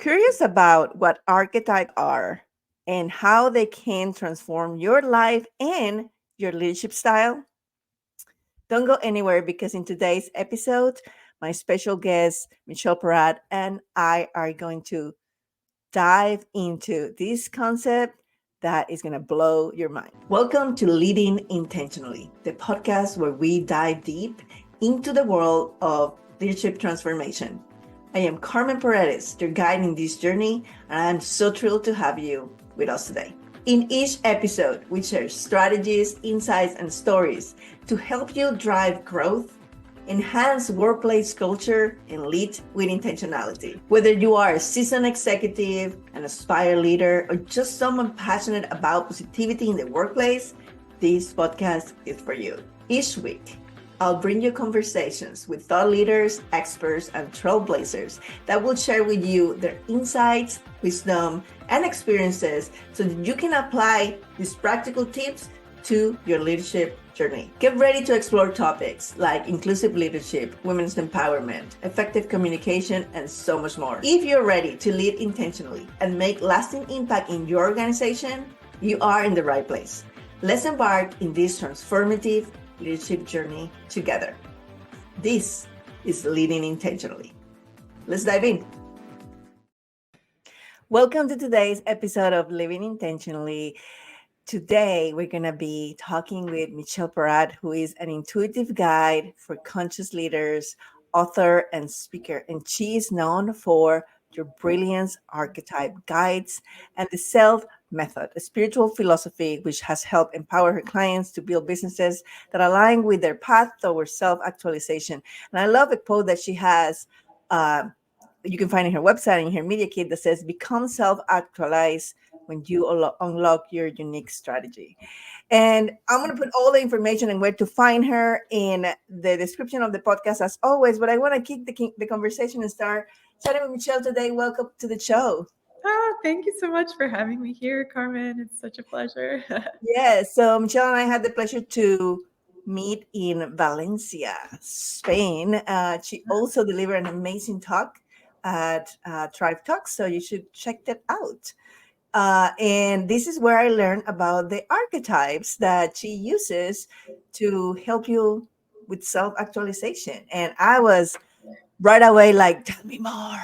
Curious about what archetypes are and how they can transform your life and your leadership style? Don't go anywhere because in today's episode, my special guest, Michele Parad, and I are going to dive into this concept that is going to blow your mind. Welcome to Leading Intentionally, the podcast where we dive deep into the world of leadership transformation. I am Carmen Paredes, your guide in this journey, and I'm so thrilled to have you with us today. In each episode, we share strategies, insights, and stories to help you drive growth, enhance workplace culture, and lead with intentionality. Whether you are a seasoned executive, an aspired leader, or just someone passionate about positivity in the workplace, this podcast is for you. Each week, I'll bring you conversations with thought leaders, experts, and trailblazers that will share with you their insights, wisdom, and experiences so that you can apply these practical tips to your leadership journey. Get ready to explore topics like inclusive leadership, women's empowerment, effective communication, and so much more. If you're ready to lead intentionally and make lasting impact in your organization, you are in the right place. Let's embark in this transformative leadership journey together. This is Leading Intentionally. Let's dive in. Welcome to today's episode of Living Intentionally. Today, we're going to be talking with Michele Parad, who is an intuitive guide for conscious leaders, author, and speaker. And she is known for Your Brilliance Archetype guides and the Self Method, a spiritual philosophy which has helped empower her clients to build businesses that align with their path towards self-actualization. And I love a quote that she has. You can find in her website and her media kit that says, "Become self-actualized when you unlock your unique strategy." And I'm going to put all the information and where to find her in the description of the podcast as always. But I want to kick the conversation and start chatting with Michele today. Welcome to the show. Thank you so much for having me here, Carmen. It's such a pleasure. Yes. So Michele and I had the pleasure to meet in Valencia, Spain. She also delivered an amazing talk at Tribe Talks, so you should check that out. And this is where I learned about the archetypes that she uses to help you with self-actualization. And I was right away like, tell me more.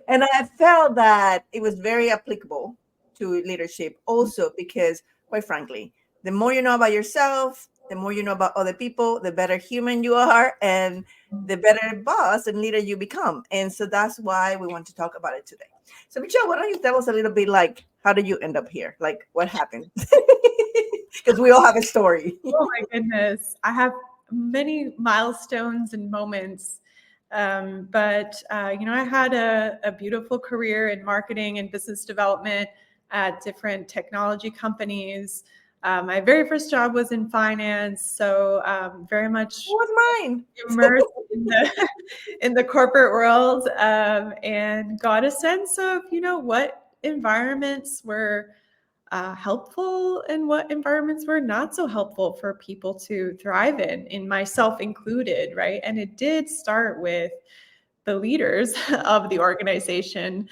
And I felt that it was very applicable to leadership also because, quite frankly, the more you know about yourself, the more you know about other people, the better human you are and the better boss and leader you become. And so that's why we want to talk about it today. So, Michele, why don't you tell us a little bit like, how did you end up here? Like, what happened? Because we all have a story. Oh my goodness. I have many milestones and moments. But I had a beautiful career in marketing and business development at different technology companies. My very first job was in finance, so very much What was mine? immersed in the corporate world, and got a sense of what environments were helpful and what environments were not so helpful for people to thrive in myself included, right? And it did start with the leaders of the organization.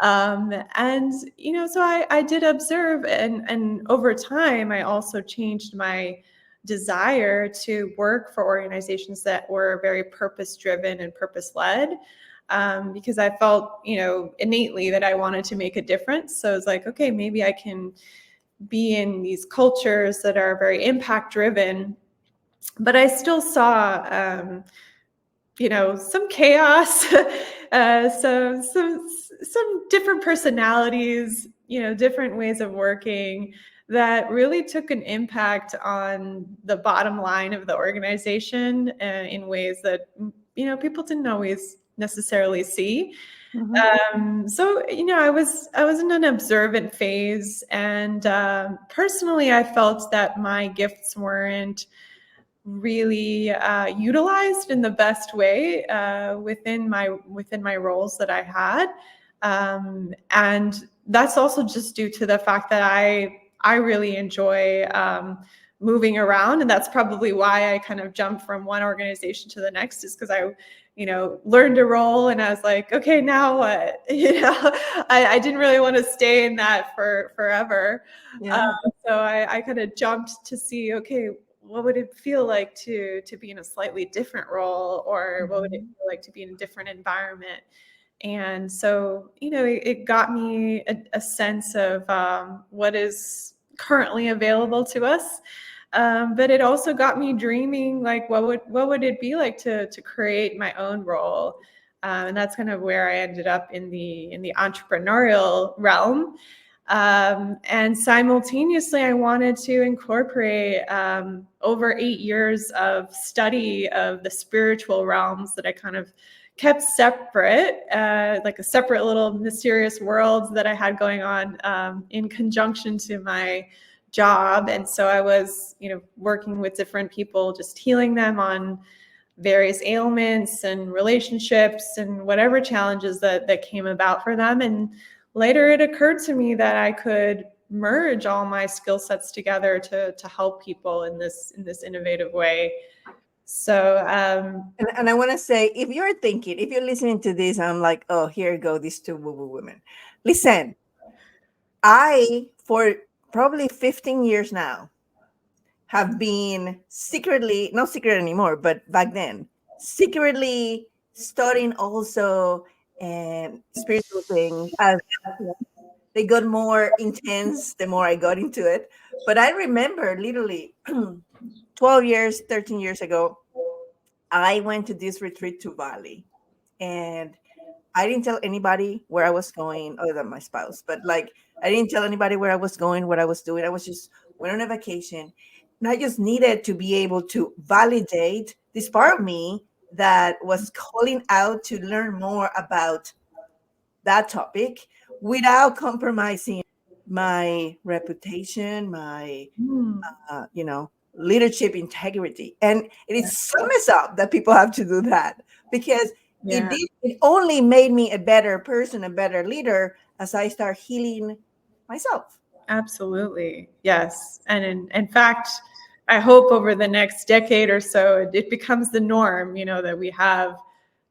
So I did observe, and over time, I also changed my desire to work for organizations that were very purpose-driven and purpose-led. Because I felt, innately that I wanted to make a difference. So it's like, okay, maybe I can be in these cultures that are very impact driven, but I still saw, some chaos, some different personalities, different ways of working that really took an impact on the bottom line of the organization in ways that, people didn't always necessarily see. So I was in an observant phase, and personally, I felt that my gifts weren't really utilized in the best way within my roles that I had, and that's also just due to the fact that I really enjoy moving around. And that's probably why I kind of jumped from one organization to the next, is because I, learned a role and I was like, okay, now what? I didn't really want to stay in that for forever. Um, Yeah. so I kind of jumped to see, okay, what would it feel like to be in a slightly different role, or what would it Mhm. feel like to be in a different environment? And so, it got me a sense of what is currently available to us. But it also got me dreaming, like, what would it be like to create my own role? And that's kind of where I ended up in the entrepreneurial realm. And simultaneously, I wanted to incorporate over 8 years of study of the spiritual realms that I kind of kept separate, like a separate little mysterious worlds that I had going on in conjunction to my job. And so I was, working with different people, just healing them on various ailments and relationships and whatever challenges that came about for them. And later it occurred to me that I could merge all my skill sets together to help people in this innovative way. So And I want to say, if you're listening to this, I'm like, oh, here go these two woo woo women. Listen, I, for probably 15 years now, have been secretly, not secret anymore, but back then, secretly studying also spiritual things as they got more intense the more I got into it. But I remember literally 12 years, 13 years ago, I went to this retreat to Bali, and I didn't tell anybody where I was going other than my spouse, but like I didn't tell anybody where I was going, what I was doing. I was just went on a vacation. And I just needed to be able to validate this part of me that was calling out to learn more about that topic without compromising my reputation, my hmm, leadership integrity. And it is so messed up that people have to do that, because yeah. it only made me a better person, a better leader, as I start healing myself. Absolutely. Yes. And in fact, I hope over the next decade or so, it becomes the norm, that we have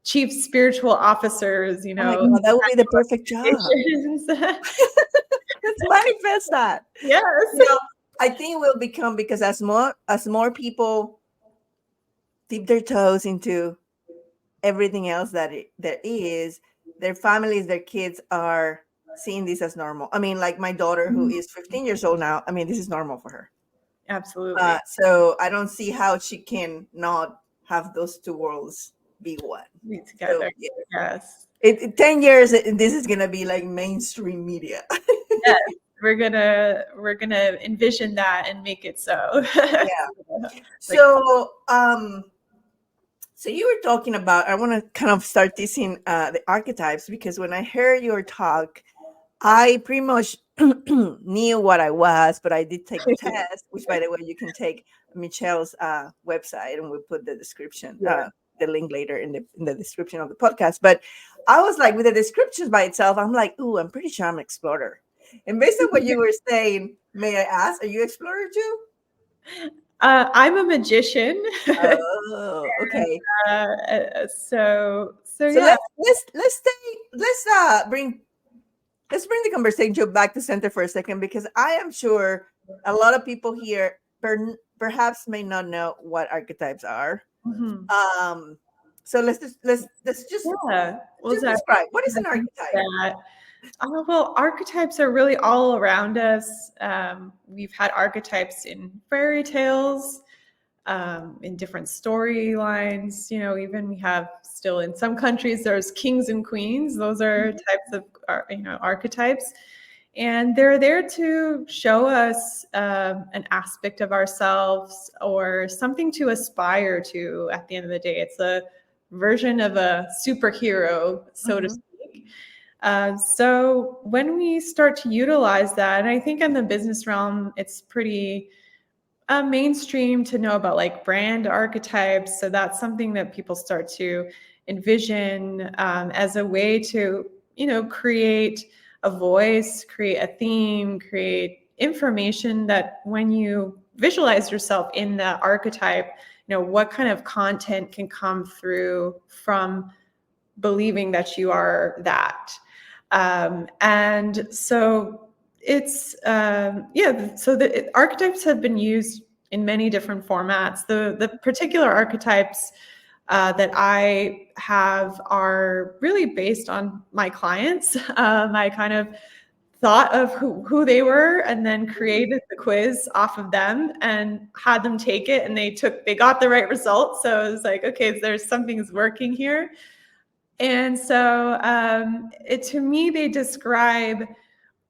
chief spiritual officers, Oh my God, that would be the perfect job. organizations. Let's manifest that. Yes. You know, I think it will become, because as more people dip their toes into everything else that there is, their families, their kids are seeing this as normal. I mean, like my daughter, who is 15 years old now, I mean, this is normal for her. Absolutely. So I don't see how she can not have those two worlds be one. Be So together. yeah, Yes. 10 years, this is gonna be like mainstream media. Yes. We're gonna envision that and make it so. Yeah. Like, So you were talking about, I want to kind of start teasing the archetypes, because when I heard your talk, I pretty much knew what I was, but I did take the test, which, by the way, you can take Michelle's website, and we'll put the description, yeah. the link later in the description of the podcast. But I was like, with the descriptions by itself, I'm like, ooh, I'm pretty sure I'm an explorer. And based on what you were saying, may I ask, are you an explorer too? I'm a magician. Oh, okay. So So yeah. let's bring the conversation back to center for a second, because I am sure a lot of people here perhaps may not know what archetypes are. Mhm. Um, so Yeah. Well, just that describe what is I an think archetype. that well, archetypes are really all around us. We've had archetypes in fairy tales, in different storylines. Even we have still in some countries there's kings and queens. Those are Mhm. types of archetypes, and they're there to show us an aspect of ourselves or something to aspire to. At the end of the day, it's a version of a superhero, so to Mhm. speak. So when we start to utilize that, and I think in the business realm, it's pretty mainstream to know about like brand archetypes. So that's something that people start to envision as a way to, create a voice, create a theme, create information that when you visualize yourself in the archetype, what kind of content can come through from believing that you are that. And so it's, so the archetypes have been used in many different formats. The particular archetypes that I have are really based on my clients. I kind of thought of who they were and then created the quiz off of them and had them take it, and they got the right results. So it was like, okay, there's something's working here. And so to me, they describe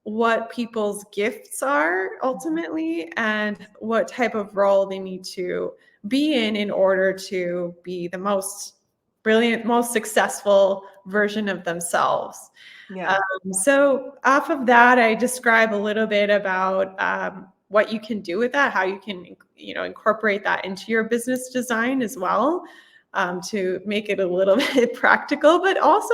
what people's gifts are ultimately and what type of role they need to be in order to be the most brilliant, most successful version of themselves. Yeah. So off of that, I describe a little bit about what you can do with that, how you can, incorporate that into your business design as well, to make it a little bit practical, but also,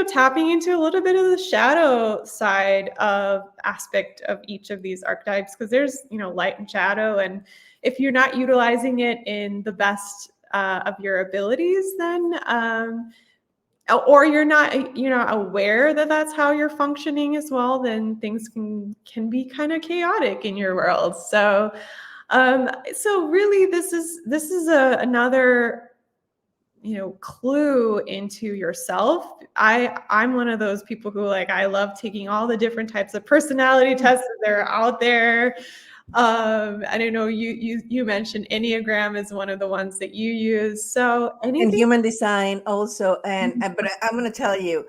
tapping into a little bit of the shadow side of aspect of each of these archetypes, because there's, light and shadow. And if you're not utilizing it in the best of your abilities, then or you're not aware that that's how you're functioning as well, then things can be kind of chaotic in your world. So so really this is another clue into yourself. I'm one of those people who, like, I love taking all the different types of personality tests that are out there. I don't know, you mentioned Enneagram is one of the ones that you use. So And anything. human design also. But I'm going to tell you,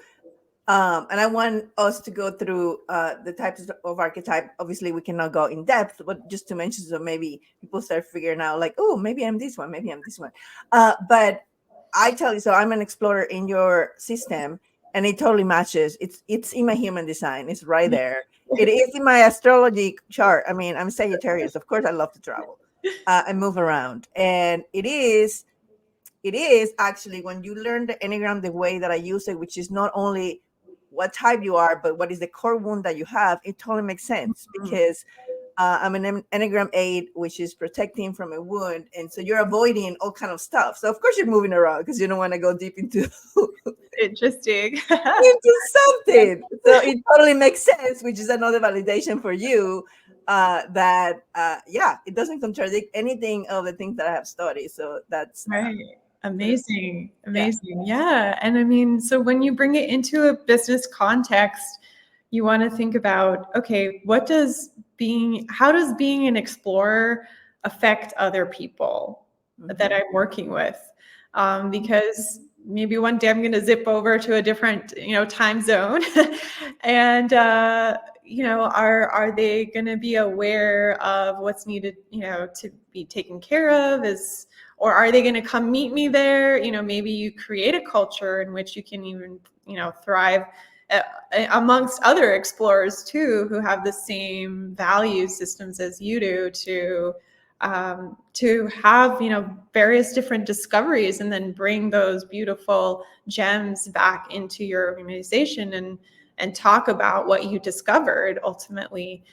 and I want us to go through the types of archetype. Obviously, we cannot go in depth, but just to mention, so maybe people start figuring out, like, oh, maybe I'm this one, maybe I'm this one. But I tell you, so I'm an explorer in your system, and it totally matches. It's in my human design. It's right there. It is in my astrology chart. I mean, I'm Sagittarius. Of course, I love to travel and move around, and it is actually, when you learn the Enneagram the way that I use it, which is not only what type you are, but what is the core wound that you have, it totally makes sense, because I'm an Enneagram 8, which is protecting from a wound. And so you're avoiding all kind of stuff. So of course you're moving around because you don't want to go deep into Interesting. into something. So it totally makes sense, which is another validation for you, that yeah, it doesn't contradict anything of the things that I have studied. So that's Right. sort of, Amazing. yeah. Amazing. Yeah. And I mean, so when you bring it into a business context, you want to think about, okay, how does being an explorer affect other people that Mhm. I'm working with? Because maybe one day I'm going to zip over to a different, time zone, and are they going to be aware of what's needed, to be taken care of? Or are they going to come meet me there? Maybe you create a culture in which you can even, thrive amongst other explorers too, who have the same value systems as you do, to have, various different discoveries, and then bring those beautiful gems back into your organization, and talk about what you discovered ultimately.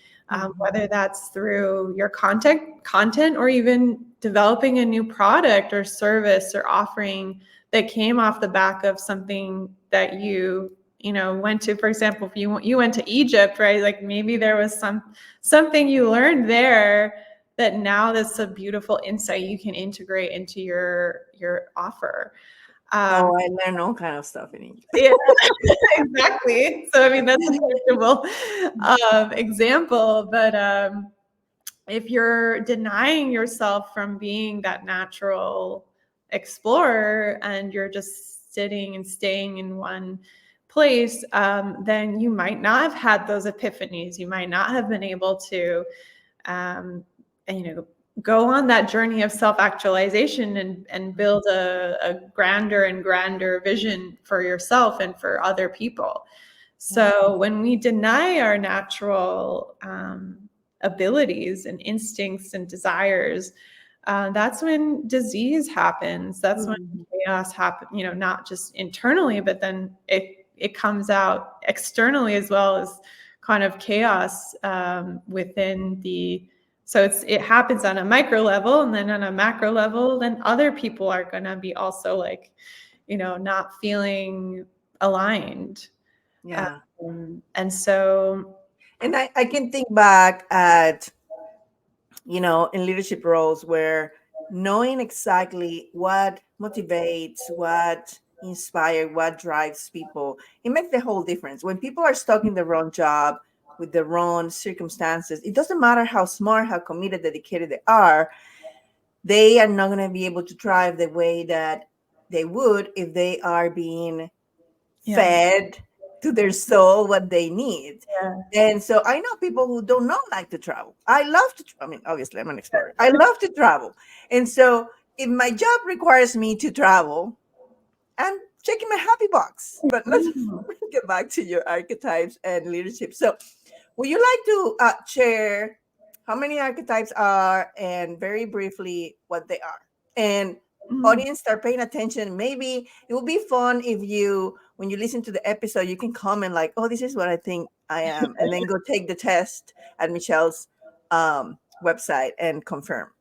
Whether that's through your content, or even developing a new product or service or offering that came off the back of something that you went to. For example, if you went to Egypt, right? Like, maybe there was something you learned there that now that's a beautiful insight you can integrate into your offer. Oh, I learned all kind of stuff in English. Yeah, exactly. So I mean, that's a tangible example. But if you're denying yourself from being that natural explorer, and you're just sitting and staying in one place, then you might not have had those epiphanies. You might not have been able to, um, go on that journey of self-actualization, and build a grander and grander vision for yourself and for other people. So when we deny our natural abilities and instincts and desires, that's when disease happens. That's when chaos happens, not just internally, but then it comes out externally as well, as kind of chaos within the So it happens on a micro level, and then on a macro level, then other people are going to be also like, not feeling aligned. Yeah. And so, And I can think back at, in leadership roles where knowing exactly what motivates, what inspires, what drives people, it makes the whole difference. When people are stuck in the wrong job with the wrong circumstances, it doesn't matter how smart, how committed, dedicated they are not going to be able to thrive the way that they would if they are being yeah, fed to their soul what they need. yeah, And so I know people who do not like to travel. I love to, I mean, obviously, I'm an explorer. I love to travel. And so if my job requires me to travel, I'm checking my happy box. But let's Mhm. get back to your archetypes and leadership. So, would you like to share how many archetypes are and very briefly what they are? And Mhm. audience start paying attention. Maybe it will be fun if you, when you listen to the episode, you can comment like, "Oh, this is what I think I am," and then go take the test at Michelle's website and confirm.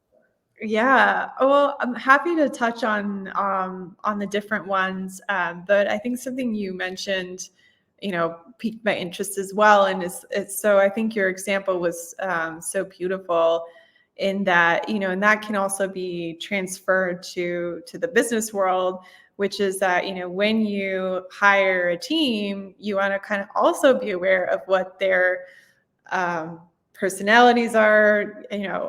Yeah. Well, I'm happy to touch on the different ones, but I think something you mentioned, piqued my interest as well, and it's so I think your example was so beautiful in that, and that can also be transferred to the business world, which is that, when you hire a team, you want to kind of also be aware of what their um, personalities are.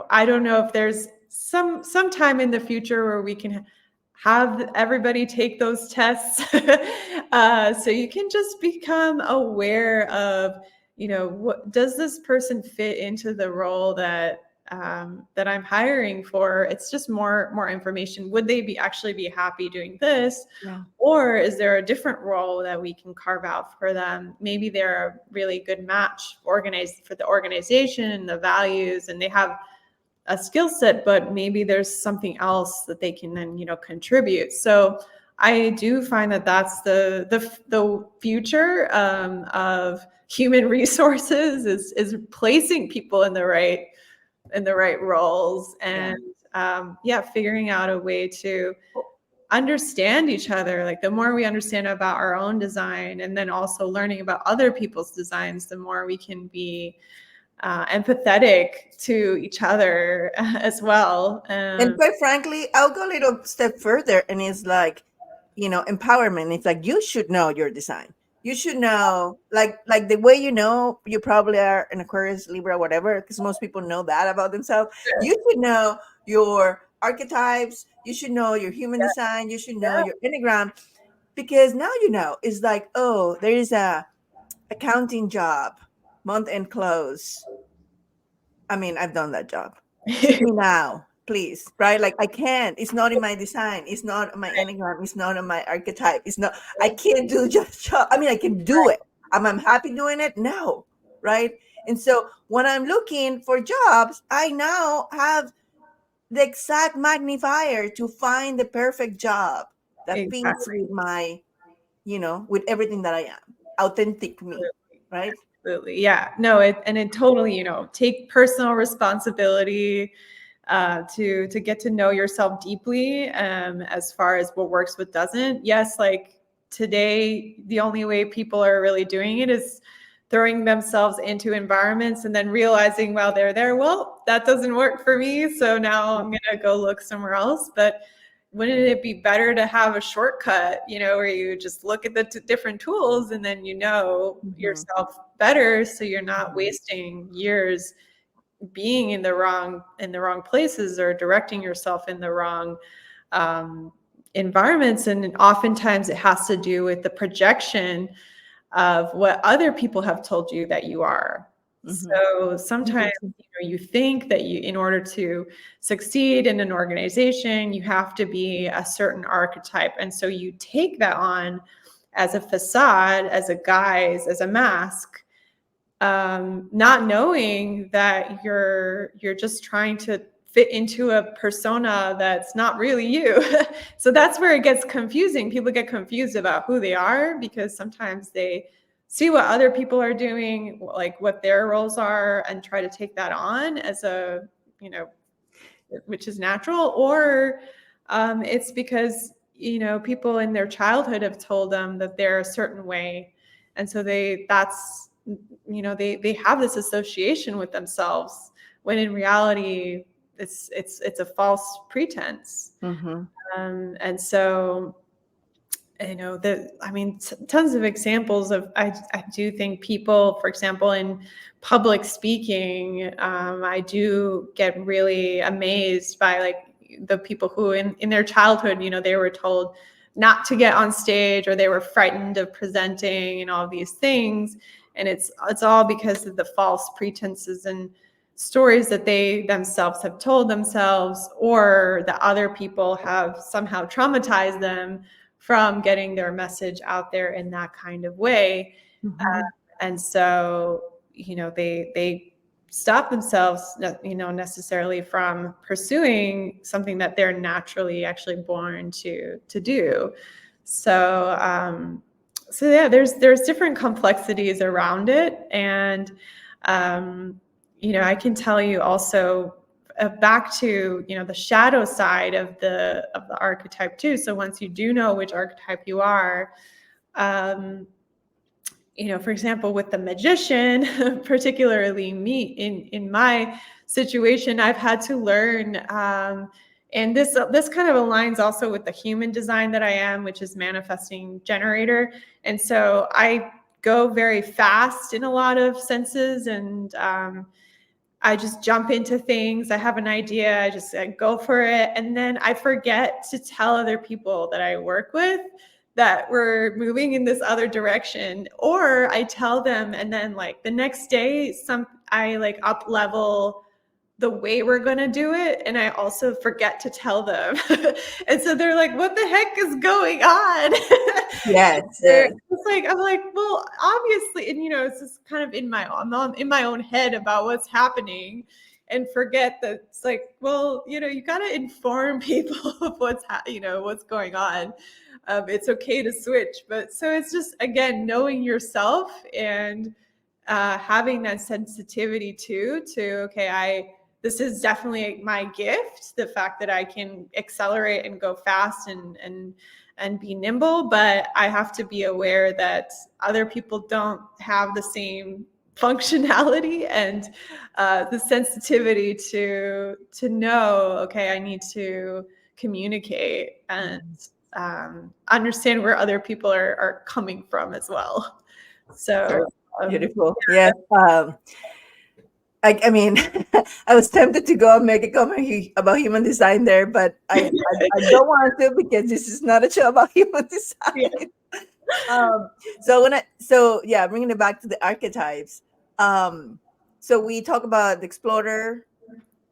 I don't know if there's some time in the future where we can have everybody take those tests, so you can just become aware of, what does this person fit into the role that I'm hiring for. It's just more information. Would they be actually be happy doing this? Yeah. Or is there a different role that we can carve out for them? Maybe they're a really good match organized for the organization and the values, and they have a skill set, but maybe there's something else that they can then, contribute. So I do find that that's the future of human resources is placing people in the right roles, Yeah. and yeah, figuring out a way to understand each other. Like the more we understand about our own design, and then also learning about other people's designs, the more we can be empathetic to each other as well. And quite frankly, I'll go a little step further, and it's like, empowerment. It's like you should know your design. You should know, like the way you probably are an Aquarius, Libra, whatever, because most people know that about themselves. You should know your archetypes. You should know your human design. You should know Yeah, your enneagram, because now it's like, oh, there is a accounting job, month end close. I mean, I've done that job. Take yeah. me now, please. Right? Like I can't. It's not in my design. It's not on my enneagram. It's not on my archetype. It's not. I can't do just job. I mean, I can do it. I'm happy doing it. No, right? And so when I'm looking for jobs, I now have the exact magnifier to find the perfect job that fits Exactly. with my, with everything that I am. Authentic me, right? Absolutely. Yeah. No, and it totally, take personal responsibility to get to know yourself deeply, as far as what works, what doesn't. Yes, like today, the only way people are really doing it is throwing themselves into environments and then realizing while they're there, well, that doesn't work for me. So now I'm going to go look somewhere else. But wouldn't it be better to have a shortcut, where you just look at the different tools and then you know Mhm. yourself better, so you're not Mhm. wasting years being in the wrong places or directing yourself in the wrong environments. And oftentimes it has to do with the projection of what other people have told you that you are. Mhm. So sometimes, you think that in order to succeed in an organization, you have to be a certain archetype. And so you take that on as a facade, as a guise, as a mask, not knowing that you're just trying to fit into a persona that's not really you. So that's where it gets confusing. People get confused about who they are because sometimes they see what other people are doing, like what their roles are, and try to take that on which is natural, or it's because people in their childhood have told them that they're a certain way, and so they have this association with themselves, when in reality it's a false pretense. Mm-hmm. And so tons of examples of, I do think people, for example, in public speaking, I do get really amazed by like the people who in their childhood, they were told not to get on stage, or they were frightened of presenting and all these things. And it's all because of the false pretenses and stories that they themselves have told themselves, or that other people have somehow traumatized them from getting their message out there in that kind of way. Mm-hmm. And so, they stop themselves, necessarily from pursuing something that they're naturally actually born to do. So, yeah, there's different complexities around it. And, I can tell you also, back to the shadow side of the archetype too. So once you do know which archetype you are, um, for example, with the magician, particularly me, in my situation, I've had to learn, and this kind of aligns also with the human design that I am, which is manifesting generator. And so I go very fast in a lot of senses, and I just jump into things. I have an idea, I go for it. And then I forget to tell other people that I work with that we're moving in this other direction. Or I tell them, and then like the next day, I like up level the way we're going to do it, and I also forget to tell them. And so they're like, what the heck is going on? Yes, yes. It's like, I'm like, well, obviously, and it's just kind of in my own head about what's happening, and forget that it's like, well, you got to inform people of what's going on. It's okay to switch, but so it's just, again, knowing yourself, and having that sensitivity to okay, this is definitely my gift, the fact that I can accelerate and go fast and be nimble, but I have to be aware that other people don't have the same functionality and the sensitivity to know, okay, I need to communicate and understand where other people are coming from as well. So Beautiful. Yes. I mean, I was tempted to go and make a comment about human design there, but I don't want to, because this is not a show about human yeah. design. Yeah, bringing it back to the archetypes. So we talk about the explorer,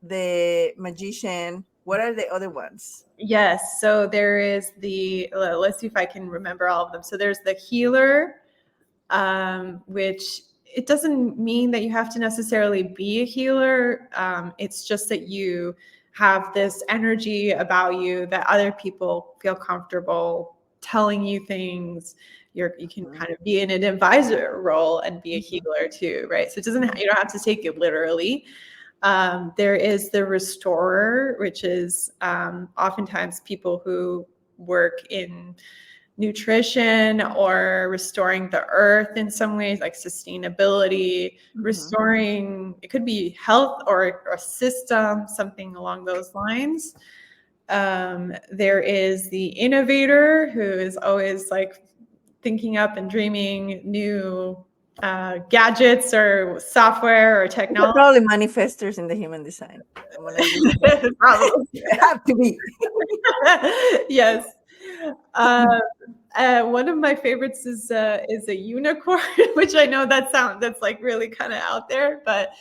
the magician. What are the other ones? Yes. So there is let's see if I can remember all of them. So there's the healer, which it doesn't mean that you have to necessarily be a healer. It's just that you have this energy about you that other people feel comfortable telling you things. You can kind of be in an advisor role and be a healer too, right? So you don't have to take it literally. There is the restorer, which is oftentimes people who work in nutrition or restoring the earth in some ways, like sustainability, restoring, it could be health or a system, something along those lines. There is the innovator, who is always like thinking up and dreaming new gadgets or software or These are technology. probably manifestors in the human design. I'm gonna just Probably. have to be. Yes. One of my favorites is a unicorn, which I know that's like really kind of out there, but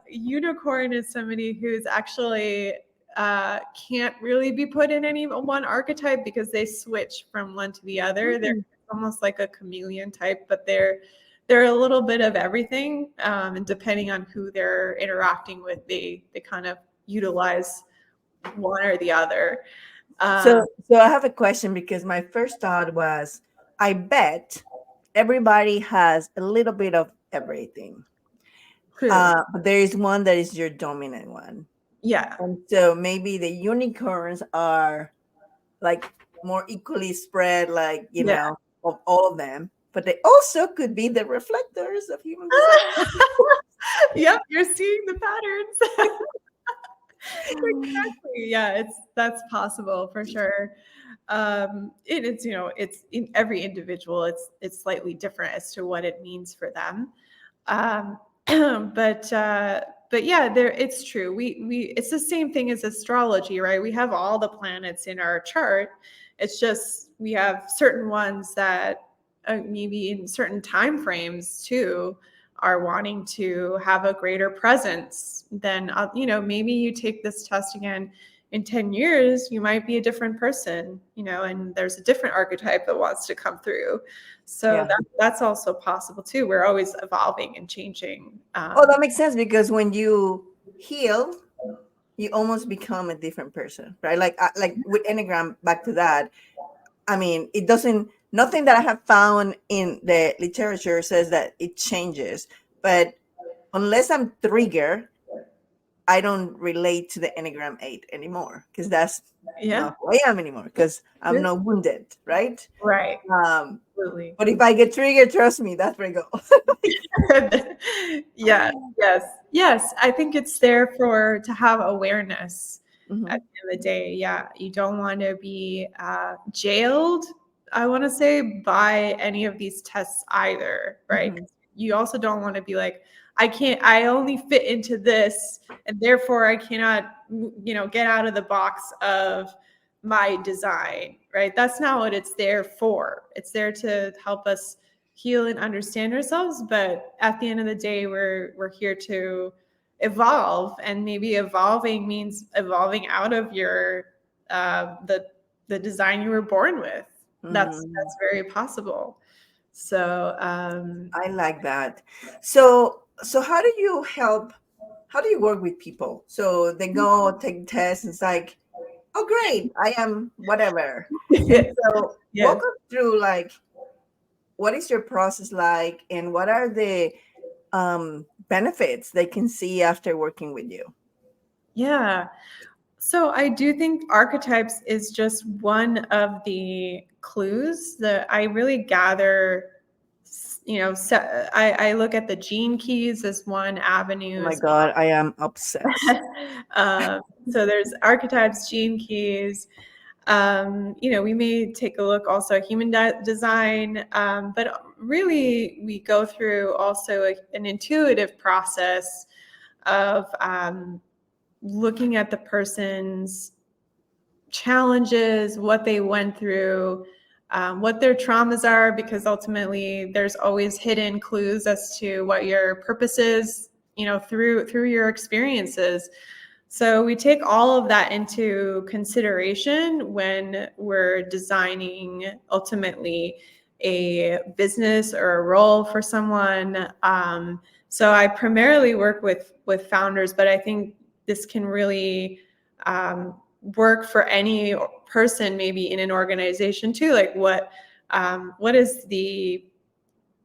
unicorn is somebody who's actually can't really be put in any one archetype, because they switch from one to the other. They're almost like a chameleon type, but they're a little bit of everything, and depending on who they're interacting with, they kind of utilize one or the other. So I have a question, because my first thought was, I bet everybody has a little bit of everything. Clearly. But there is one that is your dominant one. Yeah. And so maybe the unicorns are like more equally spread, like, Yeah. of all of them. But they also could be the reflectors of human design. Yep, you're seeing the patterns. Exactly. Yeah, that's possible for sure. It's it's in every individual. It's slightly different as to what it means for them. Um, but but yeah, there it's true. We it's the same thing as astrology, right? We have all the planets in our chart. It's just we have certain ones that maybe in certain time frames too are wanting to have a greater presence. Then maybe you take this test again in 10 years, you might be a different person, and there's a different archetype that wants to come through. So Yeah. that's also possible too. We're always evolving and changing. Oh, that makes sense because when you heal, you almost become a different person, right? Like with Enneagram, back to that. I mean, it doesn't. Nothing that I have found in the literature says that it changes, but unless I'm triggered, I don't relate to the Enneagram 8 anymore because that's Yeah, not who I am anymore because I'm yeah. not wounded, right? Right. Um, Absolutely. but if I get triggered, trust me, that's where I go. Yeah, yes, yes. I think it's there for to have awareness at Mhm, the end of the day. Yeah, you don't want to be jailed, I want to say, by any of these tests either, right? mhm, You also don't want to be like, I only fit into this, and therefore I cannot, get out of the box of my design, right? That's not what it's there for. It's there to help us heal and understand ourselves, but at the end of the day, we're here to evolve, and maybe evolving means evolving out of your the design you were born with. That's mhm. very possible. So I like that. So how do you work with people? So they go take tests, and it's like, oh great, I am whatever. And so walk yes. us through, like, what is your process like, and what are the benefits they can see after working with you? Yeah. So I do think archetypes is just one of the clues that I really gather. I look at the gene keys as one Oh avenue my as God, I am obsessed. well. So there's archetypes, gene keys. We may take a look also at human design, but really we go through also an intuitive process of looking at the person's challenges, what they went through, what their traumas are, because ultimately there's always hidden clues as to what your purpose is, through your experiences. So we take all of that into consideration when we're designing ultimately a business or a role for someone. So I primarily work with founders, but I think this can really um, work for any person, maybe in an organization too. Like what is the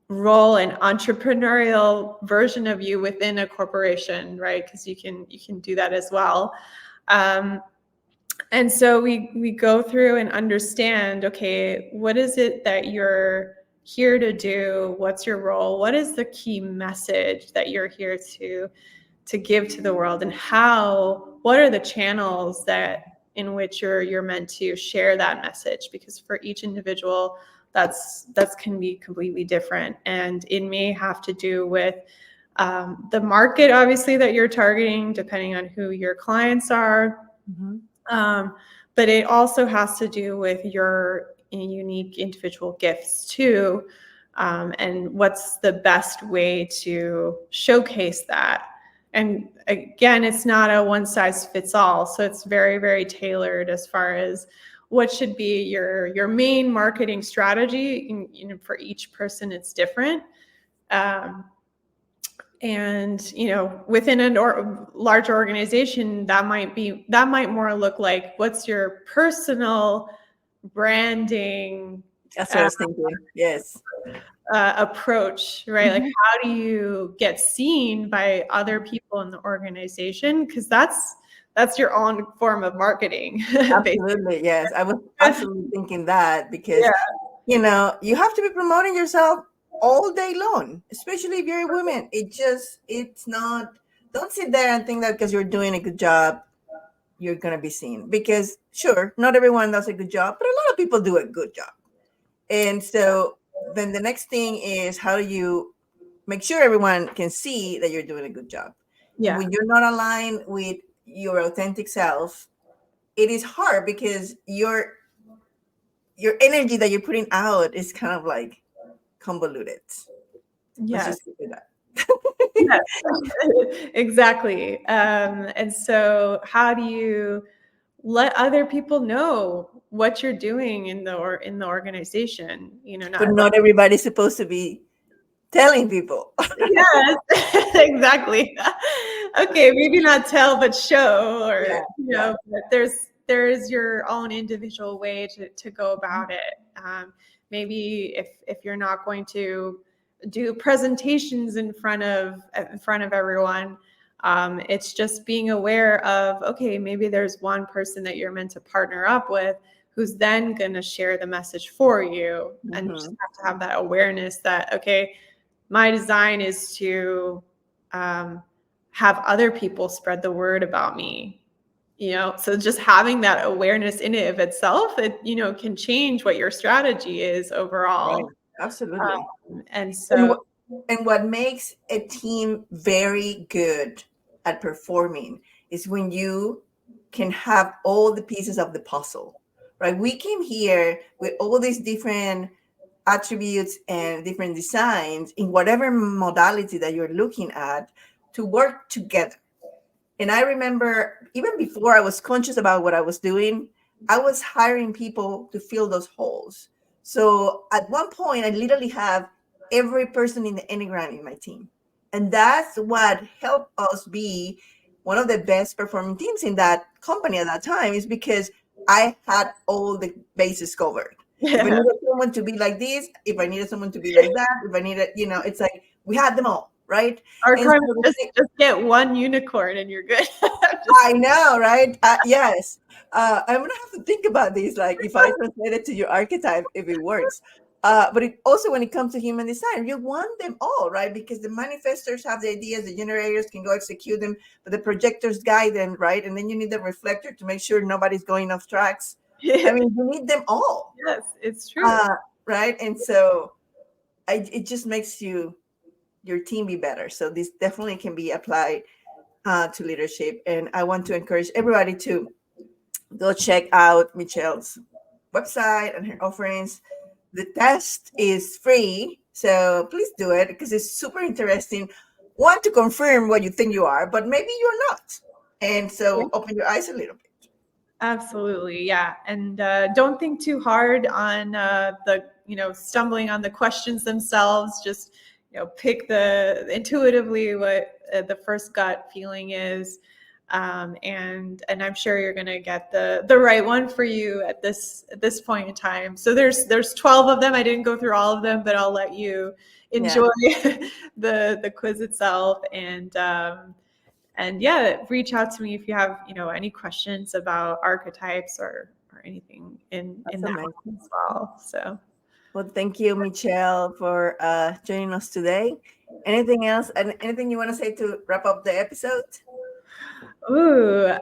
role and entrepreneurial version of you within a corporation, right? Because you can do that as well. Um, and so we go through and understand, okay, what is it that you're here to do? What's your role? What is the key message that you're here to give to the world, and what are the channels that in which you're meant to share that message? Because for each individual, that's can be completely different, and it may have to do with the market, obviously, that you're targeting, depending on who your clients are. Mhm. um, but it also has to do with your unique individual gifts too, and what's the best way to showcase that. And again, it's not a one size fits all, so it's very, very tailored as far as what should be your main marketing strategy. For each person, it's different. Um, and within a large organization, that might more look like, what's your personal branding That's what I was thinking. Yes. approach, right? Like, Mhm. how do you get seen by other people in the organization? Because that's your own form of marketing, basically. Absolutely. Yes. I was absolutely thinking that because, Yeah, you have to be promoting yourself all day long, especially if you're a woman. It's not, don't sit there and think that because you're doing a good job, you're going to be seen. Because, sure, not everyone does a good job, but a lot of people do a good job. And so then the next thing is how do you make sure everyone can see that you're doing a good job? And yeah, when you're not aligned with your authentic self, it is hard because your energy that you're putting out is kind of like convoluted. Let's yes, just keep it that. yes, exactly. And so, how do you let other people know what you're doing in the organization? But Not like, not everybody's supposed to be telling people. yes, exactly. Okay, maybe not tell, but show, or Yeah, yeah. but there's your own individual way to go about it. Maybe if you're not going to do presentations in front of everyone, it's just being aware of, okay, maybe there's one person that you're meant to partner up with who's then going to share the message for you, and you just Hmm. have to have that awareness that, okay, my design is to um, have other people spread the word about me. So just having that awareness in it of itself, it can change what your strategy is Right. overall. Absolutely. And And so, what makes a team very good at performing is when you can have all the pieces of the puzzle, right? We came here with all these different attributes and different designs in whatever modality that you're looking at to work together. And I remember even before I was conscious about what I was doing, I was hiring people to fill those holes. So at one point, I literally have every person in the Enneagram in my team. And that's what helped us be one of the best performing teams in that company at that time, is because I had all the bases covered. If I yeah. needed someone to be like this, if I needed someone to be like that, if I needed, it's like we had them all, right? Or And kind so of just get one unicorn and you're good. I know, right? Yes. I'm gonna have to think about this, like if I translate it to your archetype, if it works. But it also, when it comes to human design, you want them all, right? Because the manifestors have the ideas, the generators can go execute them, but the projectors guide them, right? And then you need the reflector to make sure nobody's going off tracks. I Yes, mean, you need them all, it's true. uh, right? And so it just makes your team be better. So this definitely can be applied to leadership. And I want to encourage everybody to go check out Michelle's website and her offerings. The test is free, so please do it because it's super interesting. One, to confirm what you think you are, but maybe you're not. And so open your eyes a little bit. Absolutely, yeah. And don't think too hard on the stumbling on the questions themselves. Just pick the intuitively what the first gut feeling is, and I'm sure you're going to get the right one for you at this point in time. So there's 12 of them. I didn't go through all of them, but I'll let you Yeah, enjoy the quiz itself, and yeah, reach out to me if you have any questions about archetypes or anything in that's that amazing. as well. So, Well, thank you, Michelle, for joining us today. Anything else? And anything you want to say to wrap up the episode? ooh,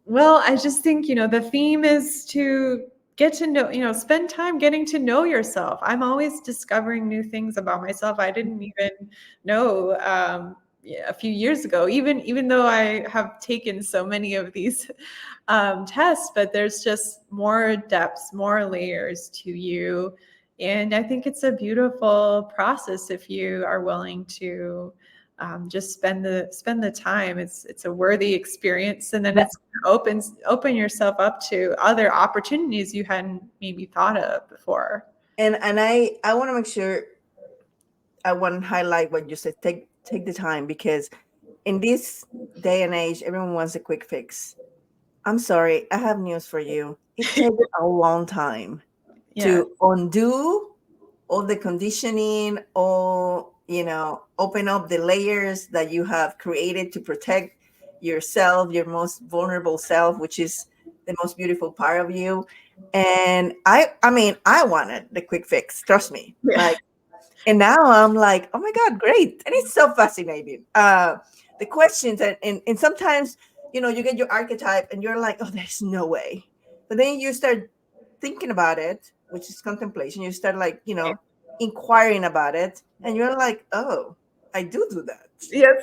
well, I just think the theme is to get to know, spend time getting to know yourself. I'm always discovering new things about myself I didn't even know yeah, a few years ago, even though I have taken so many of these tests, but there's just more depths, more layers to you. And I think it's a beautiful process if you are willing to just spend the time. It's a worthy experience, and then it's open yourself up to other opportunities you hadn't maybe thought of before. And I want to make sure I want to highlight what you said. Take the time, because in this day and age, everyone wants a quick fix. I'm sorry, I have news for you. It takes a long time. Yeah. to undo all the conditioning, all, open up the layers that you have created to protect yourself, your most vulnerable self, which is the most beautiful part of you. And I mean, I wanted the quick fix, trust me. Yeah. Like, and now I'm like, oh my God, great. And it's so fascinating. The questions, and sometimes, you get your archetype and you're like, oh, there's no way. But then you start thinking about it, which is contemplation. You start like, inquiring about it. And you're like, oh, I do that. Yes.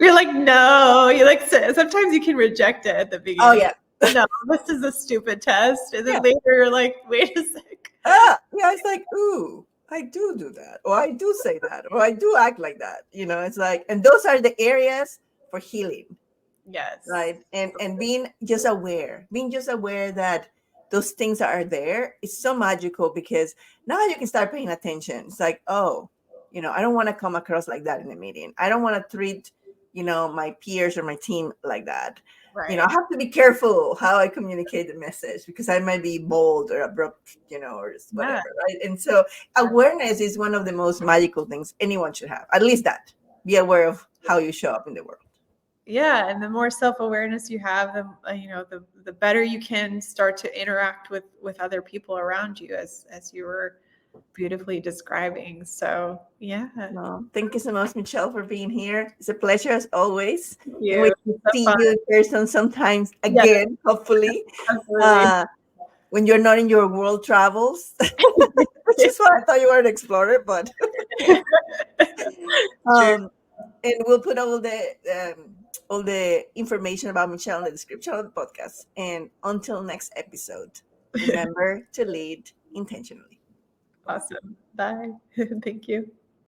You're like, no. You like sometimes you can reject it at the Oh, beginning. yeah. No, this is a stupid test. And then Yeah. later you're like, wait a sec. Yeah, it's like, ooh, I do that, or I do say that, or I do act like that. It's like, and those are the areas for healing, Yes. right? And being just aware that those things are there is so magical, because now you can start paying attention. It's like, oh, I don't want to come across like that in a meeting. I don't want to treat, my peers or my team like that. I Right. have to be careful how I communicate the message, because I might be bold or abrupt, or Yeah. whatever, right? And so awareness is one of the most magical things anyone should have. At least that. Be aware of how you show up in the world. Yeah, and the more self-awareness you have, the better you can start to interact with other people around you, as you were beautifully describing. So yeah. Thank No, thank you so much, Michelle, for being here. It's a pleasure as always. Can't you. wait to So see fun. you in person sometimes Yeah, again, hopefully, absolutely. uh, when you're not in your world travels, which is why I thought you were an explorer. But True. um, and we'll put all the information about Michelle in the description of the podcast. And until next episode, remember to lead intentionally. Bye. Awesome. Bye. Thank you.